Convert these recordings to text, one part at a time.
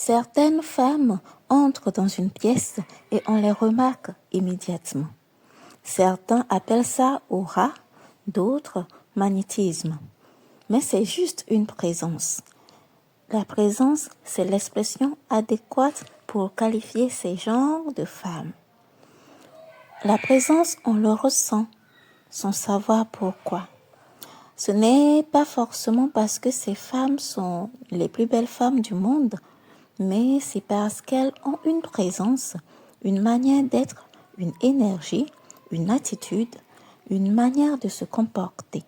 Certaines femmes entrent dans une pièce et on les remarque immédiatement. Certains appellent ça aura, d'autres magnétisme. Mais c'est juste une présence. La présence, c'est l'expression adéquate pour qualifier ces genres de femmes. La présence, on le ressent, sans savoir pourquoi. Ce n'est pas forcément parce que ces femmes sont les plus belles femmes du monde, mais c'est parce qu'elles ont une présence, une manière d'être, une énergie, une attitude, une manière de se comporter.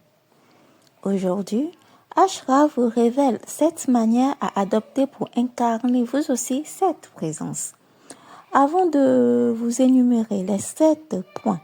Aujourd'hui, Ashra vous révèle 7 manières à adopter pour incarner vous aussi cette présence. Avant de vous énumérer les 7 points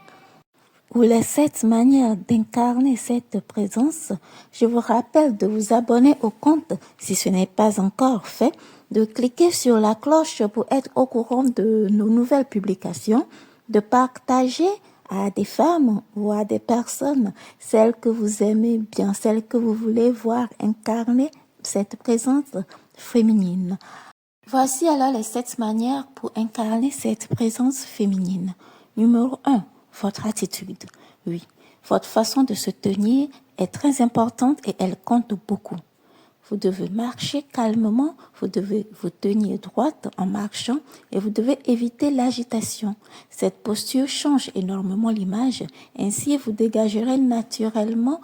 ou les 7 manières d'incarner cette présence, je vous rappelle de vous abonner au compte si ce n'est pas encore fait, de cliquer sur la cloche pour être au courant de nos nouvelles publications, de partager à des femmes ou à des personnes, celles que vous aimez bien, celles que vous voulez voir incarner cette présence féminine. Voici alors les 7 manières pour incarner cette présence féminine. Numéro 1, votre attitude. Oui, votre façon de se tenir est très importante et elle compte beaucoup. Vous devez marcher calmement, vous devez vous tenir droite en marchant et vous devez éviter l'agitation. Cette posture change énormément l'image, ainsi vous dégagerez naturellement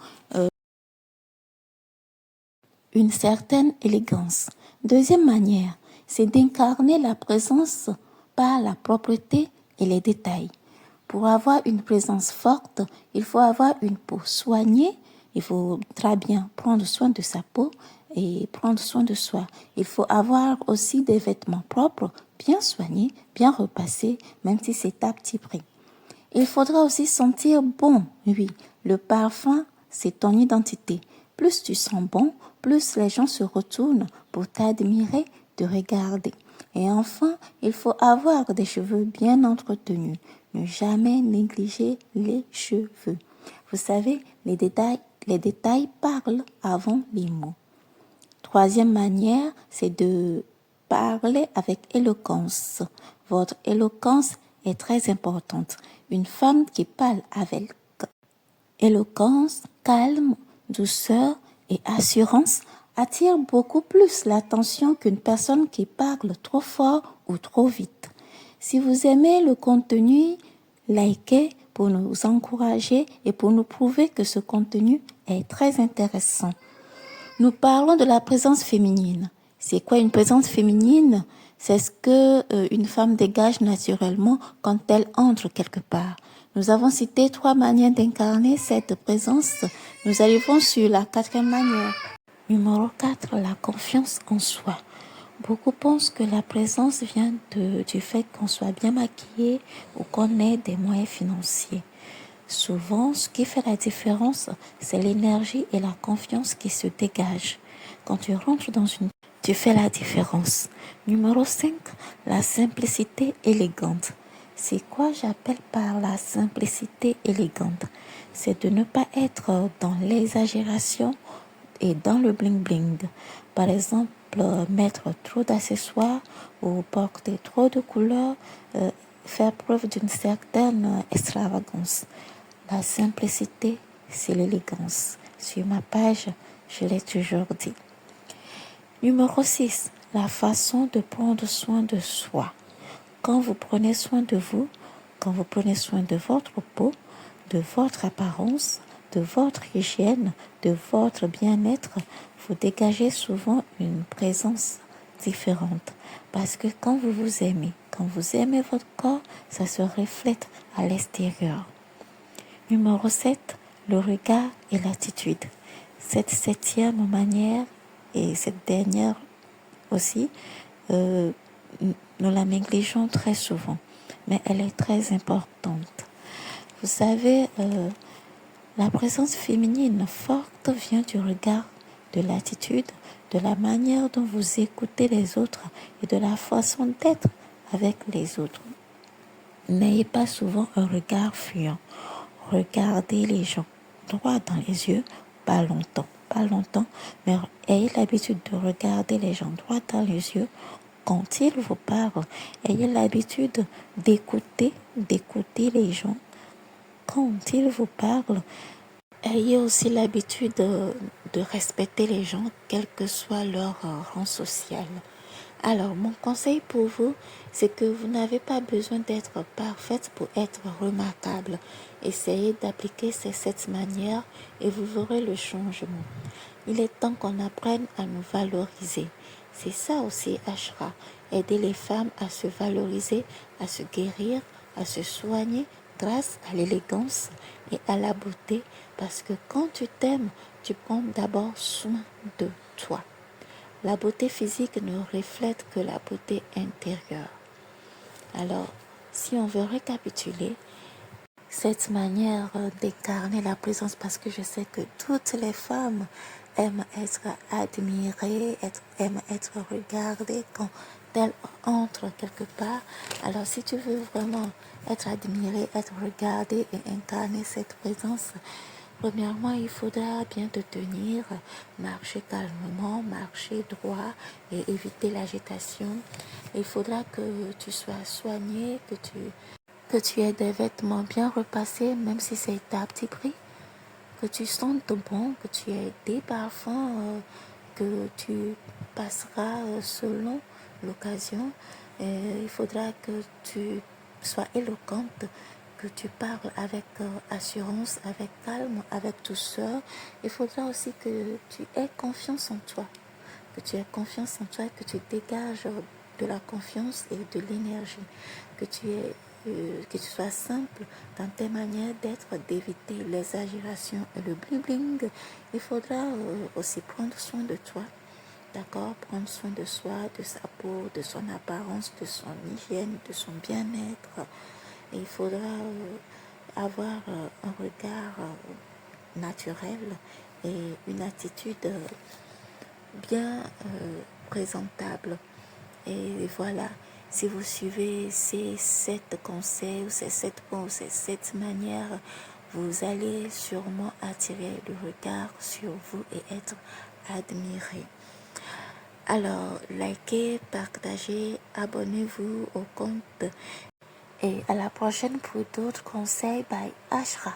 une certaine élégance. Deuxième manière, c'est d'incarner la présence par la propreté et les détails. Pour avoir une présence forte, il faut avoir une peau soignée, il faut très bien prendre soin de sa peau et prendre soin de soi. Il faut avoir aussi des vêtements propres, bien soignés, bien repassés, même si c'est à petit prix. Il faudra aussi sentir bon, oui. Le parfum, c'est ton identité. Plus tu sens bon, plus les gens se retournent pour t'admirer, te regarder. Et enfin, il faut avoir des cheveux bien entretenus. Ne jamais négliger les cheveux. Vous savez, les détails parlent avant les mots. Troisième manière, c'est de parler avec éloquence. Votre éloquence est très importante. Une femme qui parle avec éloquence, calme, douceur et assurance attire beaucoup plus l'attention qu'une personne qui parle trop fort ou trop vite. Si vous aimez le contenu, likez pour nous encourager et pour nous prouver que ce contenu est très intéressant. Nous parlons de la présence féminine. C'est quoi une présence féminine? C'est ce que une femme dégage naturellement quand elle entre quelque part. Nous avons cité 3 manières d'incarner cette présence. Nous arrivons sur la 4e manière. Numéro 4, la confiance en soi. Beaucoup pensent que la présence vient du fait qu'on soit bien maquillé ou qu'on ait des moyens financiers. Souvent, ce qui fait la différence, c'est l'énergie et la confiance qui se dégagent. Quand tu rentres dans tu fais la différence. Numéro 5, la simplicité élégante. C'est quoi j'appelle par la simplicité élégante? C'est de ne pas être dans l'exagération et dans le bling-bling. Par exemple, mettre trop d'accessoires ou porter trop de couleurs, faire preuve d'une certaine extravagance. La simplicité, c'est l'élégance. Sur ma page, je l'ai toujours dit. Numéro 6, la façon de prendre soin de soi. Quand vous prenez soin de vous, quand vous prenez soin de votre peau, de votre apparence, de votre hygiène, de votre bien-être, vous dégagez souvent une présence différente. Parce que quand vous aimez votre corps, ça se reflète à l'extérieur. Numéro 7, le regard et l'attitude. Cette 7e manière et cette dernière aussi, nous la négligeons très souvent, mais elle est très importante. Vous savez, la présence féminine forte vient du regard, de l'attitude, de la manière dont vous écoutez les autres et de la façon d'être avec les autres. N'ayez pas souvent un regard fuyant. Regardez les gens droit dans les yeux, pas longtemps, mais ayez l'habitude de regarder les gens droit dans les yeux quand ils vous parlent. Ayez l'habitude d'écouter les gens quand ils vous parlent. Ayez aussi l'habitude de respecter les gens, quel que soit leur rang social. Alors, mon conseil pour vous, c'est que vous n'avez pas besoin d'être parfaite pour être remarquable. Essayez d'appliquer ces 7 manières et vous verrez le changement. Il est temps qu'on apprenne à nous valoriser. C'est ça aussi, Ashra. Aider les femmes à se valoriser, à se guérir, à se soigner grâce à l'élégance et à la beauté. Parce que quand tu t'aimes, tu prends d'abord soin de toi. La beauté physique ne reflète que la beauté intérieure. Alors, si on veut récapituler, cette manière d'incarner la présence, parce que je sais que toutes les femmes aiment être admirées, aiment être regardées quand elles entrent quelque part. Alors, si tu veux vraiment être admirée, être regardée et incarner cette présence, premièrement, il faudra bien te tenir, marcher calmement, marcher droit et éviter l'agitation. Il faudra que tu sois soigné, que tu aies des vêtements bien repassés, même si c'est à petit prix, que tu sentes bon, que tu aies des parfums que tu passeras selon l'occasion. Il faudra que tu sois éloquente, que tu parles avec assurance, avec calme, avec douceur. Il faudra aussi que tu aies confiance en toi, que tu aies confiance en toi, que tu dégages de la confiance et de l'énergie, que tu sois simple dans tes manières d'être, d'éviter l'exagération et le bling-bling. Il faudra aussi prendre soin de toi, d'accord? Prendre soin de soi, de sa peau, de son apparence, de son hygiène, de son bien-être. Et il faudra avoir un regard naturel et une attitude bien présentable. Et voilà, si vous suivez ces 7 conseils ou ces 7 points ou ces 7 manières, vous allez sûrement attirer le regard sur vous et être admiré. Alors, likez, partagez, abonnez-vous au compte et à la prochaine pour d'autres conseils by Ashra.